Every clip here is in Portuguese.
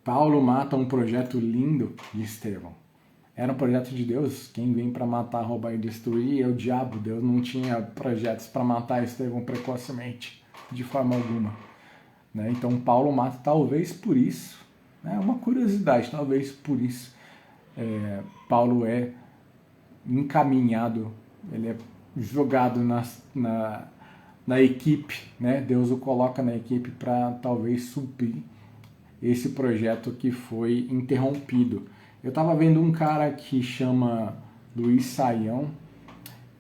Paulo mata um projeto lindo de Estevão. Era um projeto de Deus. Quem vem para matar, roubar e destruir é o diabo. Deus não tinha projetos para matar Estevão precocemente, de forma alguma. Né? Então Paulo mata, talvez por isso, né? Uma curiosidade, talvez por isso Paulo é encaminhado, ele é jogado na equipe, né? Deus o coloca na equipe para talvez suprir esse projeto que foi interrompido. Eu estava vendo um cara que chama Luiz Saião.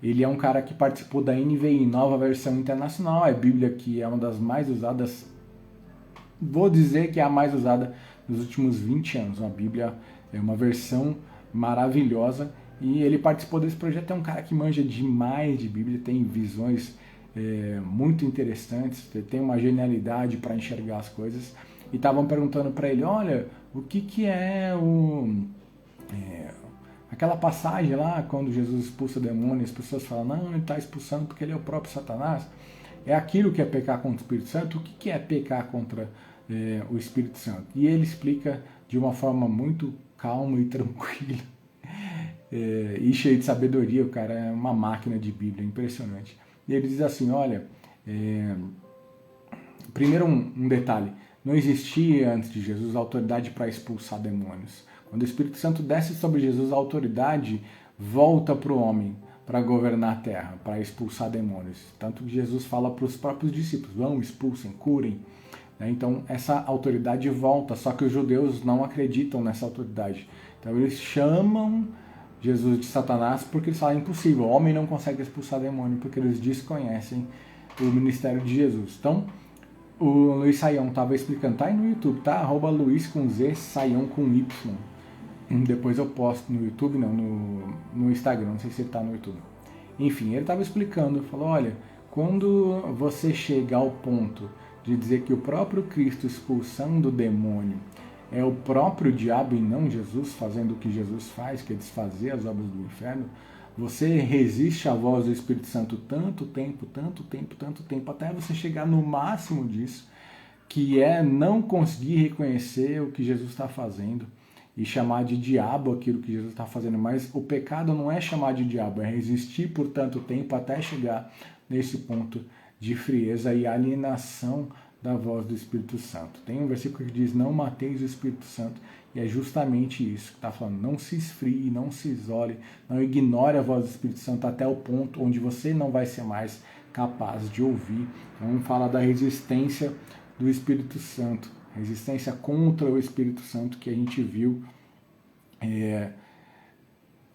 Ele é um cara que participou da NVI, Nova Versão Internacional, é Bíblia que é uma das mais usadas, vou dizer que é a mais usada nos últimos 20 anos. A Bíblia é uma versão maravilhosa e ele participou desse projeto. É um cara que manja demais de Bíblia, tem visões muito interessantes, tem uma genialidade para enxergar as coisas. E estavam perguntando para ele, olha, o que é aquela passagem lá, quando Jesus expulsa demônios, as pessoas falam, não, ele está expulsando porque ele é o próprio Satanás. É aquilo que é pecar contra o Espírito Santo? O que é pecar contra o Espírito Santo? E ele explica de uma forma muito calma e tranquila e cheio de sabedoria. O cara é uma máquina de Bíblia, impressionante. E ele diz assim, olha, primeiro um detalhe, não existia antes de Jesus autoridade para expulsar demônios. Quando o Espírito Santo desce sobre Jesus, a autoridade volta para o homem, para governar a terra, para expulsar demônios. Tanto que Jesus fala para os próprios discípulos, vão, expulsem, curem. Então essa autoridade volta, só que os judeus não acreditam nessa autoridade. Então eles chamam Jesus de Satanás porque eles falam, impossível, o homem não consegue expulsar demônio, porque eles desconhecem o ministério de Jesus. Então, o Luiz Saião estava explicando, tá aí no YouTube, tá? @Luiz com Z, Saião com Y. Depois eu posto no YouTube, não, no Instagram, não sei se ele está no YouTube. Enfim, ele estava explicando, falou, olha, quando você chega ao ponto de dizer que o próprio Cristo expulsando o demônio é o próprio diabo e não Jesus fazendo o que Jesus faz, que é desfazer as obras do inferno, você resiste à voz do Espírito Santo tanto tempo, até você chegar no máximo disso, que é não conseguir reconhecer o que Jesus está fazendo e chamar de diabo aquilo que Jesus está fazendo. Mas o pecado não é chamar de diabo, é resistir por tanto tempo até chegar nesse ponto de frieza e alienação da voz do Espírito Santo. Tem um versículo que diz, não mateis o Espírito Santo, e é justamente isso que está falando, não se esfrie, não se isole, não ignore a voz do Espírito Santo até o ponto onde você não vai ser mais capaz de ouvir. Então fala da resistência do Espírito Santo, resistência contra o Espírito Santo que a gente viu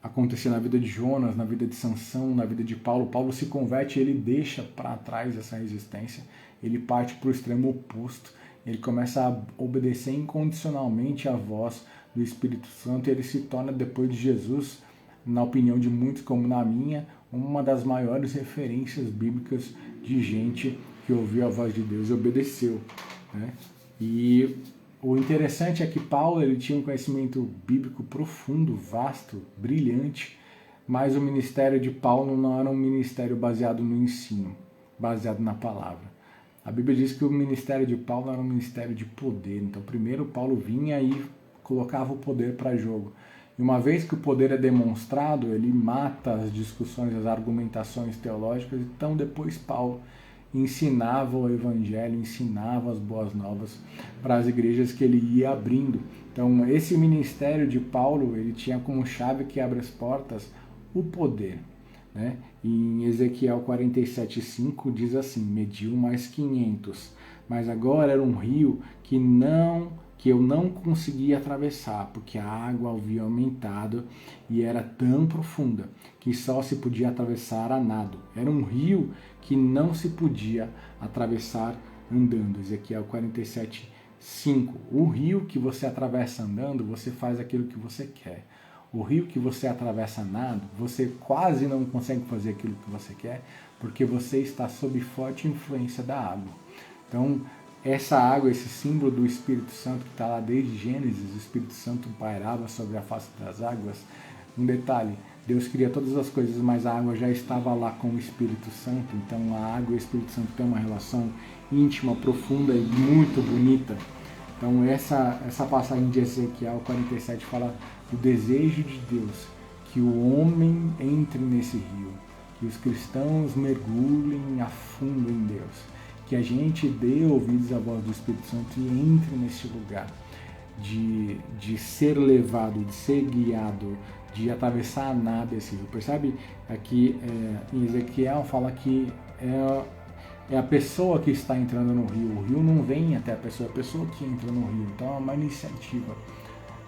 acontecer na vida de Jonas, na vida de Sansão, na vida de Paulo. Paulo se converte e ele deixa para trás essa resistência, ele parte para o extremo oposto, ele começa a obedecer incondicionalmente à voz do Espírito Santo e ele se torna, depois de Jesus, na opinião de muitos, como na minha, uma das maiores referências bíblicas de gente que ouviu a voz de Deus e obedeceu, né? E o interessante é que Paulo ele tinha um conhecimento bíblico profundo, vasto, brilhante, mas o ministério de Paulo não era um ministério baseado no ensino, baseado na palavra. A Bíblia diz que o ministério de Paulo era um ministério de poder. Então, primeiro Paulo vinha e colocava o poder para jogo. E uma vez que o poder é demonstrado, ele mata as discussões, as argumentações teológicas. Então, depois Paulo ensinava o evangelho, ensinava as boas novas para as igrejas que ele ia abrindo. Então, esse ministério de Paulo, ele tinha como chave que abre as portas o poder, né? Em Ezequiel 47:5 diz assim, mediu mais 500, mas agora era um rio que eu não conseguia atravessar, porque a água havia aumentado e era tão profunda que só se podia atravessar a nado. Era um rio que não se podia atravessar andando. Ezequiel 47:5. O rio que você atravessa andando, você faz aquilo que você quer. O rio que você atravessa nado, você quase não consegue fazer aquilo que você quer, porque você está sob forte influência da água. Então, essa água, esse símbolo do Espírito Santo que está lá desde Gênesis, o Espírito Santo pairava sobre a face das águas. Um detalhe, Deus cria todas as coisas, mas a água já estava lá com o Espírito Santo. Então a água e o Espírito Santo têm uma relação íntima, profunda e muito bonita. Então essa passagem de Ezequiel 47 fala do desejo de Deus que o homem entre nesse rio, que os cristãos mergulhem a fundo em Deus, que a gente dê ouvidos à voz do Espírito Santo e entre nesse lugar de ser levado, de ser guiado, de atravessar a nada esse rio. Percebe? Aqui em Ezequiel fala que é a pessoa que está entrando no rio. O rio não vem até a pessoa, é a pessoa que entra no rio. Então é uma iniciativa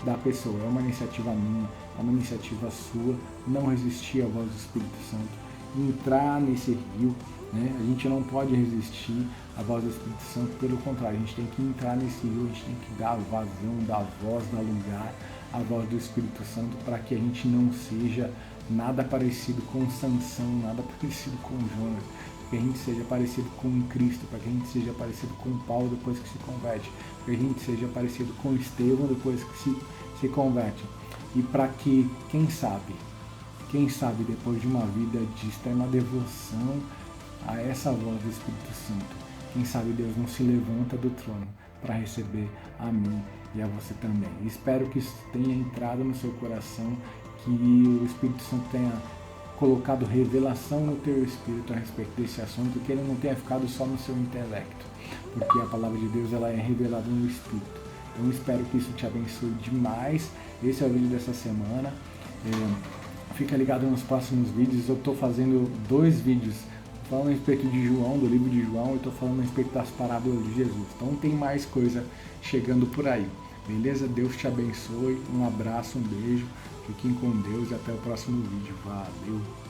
da pessoa, é uma iniciativa minha, é uma iniciativa sua, não resistir à voz do Espírito Santo, entrar nesse rio, né? A gente não pode resistir à voz do Espírito Santo, pelo contrário, a gente tem que entrar nesse rio, a gente tem que dar vazão, dar voz, dar lugar à voz do Espírito Santo, para que a gente não seja nada parecido com Sansão, nada parecido com Jonas, que a gente seja parecido com Cristo, para que a gente seja parecido com Paulo depois que se converte, para que a gente seja parecido com Estevão depois que se converte, e para que, quem sabe depois de uma vida de extrema devoção a essa voz do Espírito Santo, quem sabe Deus não se levanta do trono para receber a mim e a você também. Espero que isso tenha entrado no seu coração, que o Espírito Santo tenha colocado revelação no teu espírito a respeito desse assunto, que ele não tenha ficado só no seu intelecto, porque a palavra de Deus ela é revelada no espírito. Então espero que isso te abençoe demais. Esse é o vídeo dessa semana. Fica ligado nos próximos vídeos. Eu estou fazendo 2 vídeos falando a respeito de João, do livro de João, e estou falando a respeito das parábolas de Jesus. Então tem mais coisa chegando por aí. Beleza? Deus te abençoe. Um abraço, um beijo. Fiquem com Deus e até o próximo vídeo. Valeu!